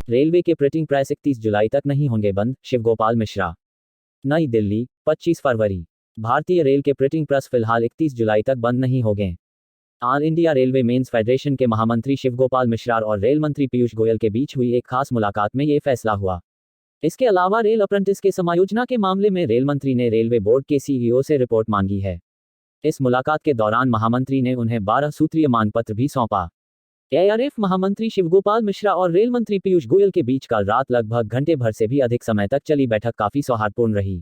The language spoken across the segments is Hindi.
रेलवे के प्रिंटिंग प्रेस 31 जुलाई तक नहीं होंगे बंद, शिवगोपाल मिश्रा। नई दिल्ली, 25 फरवरी। भारतीय रेल के प्रिंटिंग प्रेस फिलहाल 31 जुलाई तक बंद नहीं होंगे। All India railway men's federation के महामंत्री शिवगोपाल मिश्रा और रेल मंत्री पीयूष गोयल के बीच हुई एक खास मुलाकात में ये फैसला हुआ। इसके अलावा रेल अप्रेंटिस के समायोजना के मामले में रेल मंत्री ने रेलवे बोर्ड के सीईओ से रिपोर्ट मांगी है। इस मुलाकात के दौरान महामंत्री ने उन्हें 12 सूत्रीय मांगपत्र भी सौंपा। एआरएफ महामंत्री शिवगोपाल मिश्रा और रेल मंत्री पीयूष गोयल के बीच कल रात लगभग घंटे भर से भी अधिक समय तक चली बैठक काफी सौहार्दपूर्ण रही।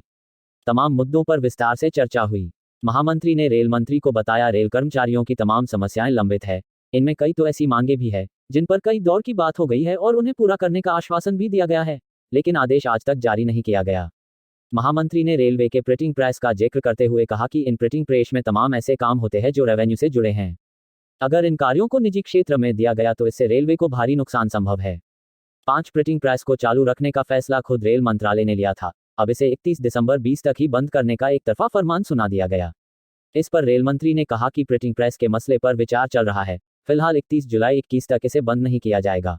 तमाम मुद्दों पर विस्तार से चर्चा हुई। महामंत्री ने रेल मंत्री को बताया रेल कर्मचारियों की तमाम समस्याएं लंबित है। इनमें कई तो ऐसी मांगे भी है जिन पर कई दौर की बात हो गई है और उन्हें पूरा करने का आश्वासन भी दिया गया है, लेकिन आदेश आज तक जारी नहीं किया गया। महामंत्री ने रेलवे के प्रिंटिंग प्रेस का जिक्र करते हुए कहा कि इन प्रिंटिंग प्रेस में तमाम ऐसे काम होते हैं जो रेवेन्यू से जुड़े हैं। अगर इन कार्यों को निजी क्षेत्र में दिया गया तो इससे रेलवे को भारी नुकसान संभव है। 5 प्रिंटिंग प्रेस को चालू रखने का फैसला खुद रेल मंत्रालय ने लिया था। अब इसे 31 दिसंबर 20 तक ही बंद करने का एक तरफा फरमान सुना दिया गया। इस पर रेल मंत्री ने कहा कि प्रिंटिंग प्रेस के मसले पर विचार चल रहा है। फिलहाल 31 जुलाई 21 तक इसे बंद नहीं किया जाएगा।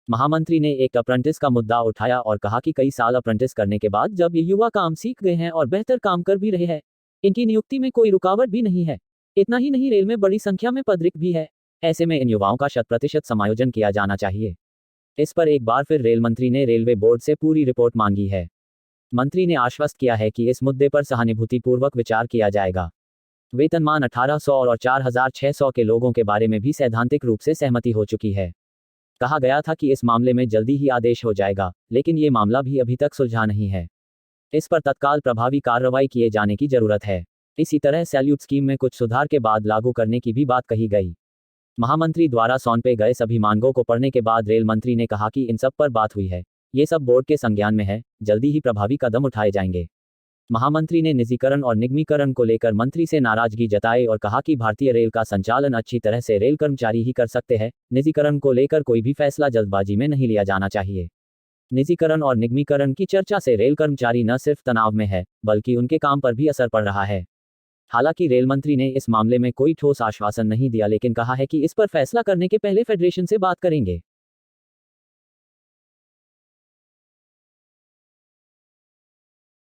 महामंत्री ने एक अप्रेंटिस का मुद्दा उठाया और कहा कि कई साल अप्रेंटिस करने के बाद जब ये युवा काम सीख गए हैं और बेहतर काम कर भी रहे हैं, इनकी नियुक्ति में कोई रुकावट भी नहीं है। इतना ही नहीं, रेल में बड़ी संख्या में पद रिक्त भी है। ऐसे में इन युवाओं का 100% समायोजन किया जाना चाहिए। इस पर एक बार फिर रेल मंत्री ने रेलवे बोर्ड से पूरी रिपोर्ट मांगी है। मंत्री ने आश्वस्त किया है कि इस मुद्दे पर सहानुभूतिपूर्वक विचार किया जाएगा। वेतनमान 1800 और 4600 के लोगों के बारे में भी सैद्धांतिक रूप से सहमति हो चुकी है। कहा गया था कि इस मामले में जल्दी ही आदेश हो जाएगा, लेकिन ये मामला भी अभी तक सुलझा नहीं है। इस पर तत्काल प्रभावी कार्रवाई किए जाने की जरूरत है। इसी तरह सैल्यूट स्कीम में कुछ सुधार के बाद लागू करने की भी बात कही गई। महामंत्री द्वारा सौंपे गए सभी मांगों को पढ़ने के बाद रेल मंत्री ने कहा कि इन सब पर बात हुई है, ये सब बोर्ड के संज्ञान में है, जल्दी ही प्रभावी कदम उठाए जाएंगे। महामंत्री ने निजीकरण और निगमीकरण को लेकर मंत्री से नाराजगी जताई और कहा कि भारतीय रेल का संचालन अच्छी तरह से रेल कर्मचारी ही कर सकते हैं। निजीकरण को लेकर कोई भी फैसला जल्दबाजी में नहीं लिया जाना चाहिए। निजीकरण और निगमीकरण की चर्चा से रेल कर्मचारी न सिर्फ तनाव में है, बल्कि उनके काम पर भी असर पड़ रहा है। हालांकि रेल मंत्री ने इस मामले में कोई ठोस आश्वासन नहीं दिया, लेकिन कहा है कि इस पर फैसला करने के पहले फेडरेशन से बात करेंगे।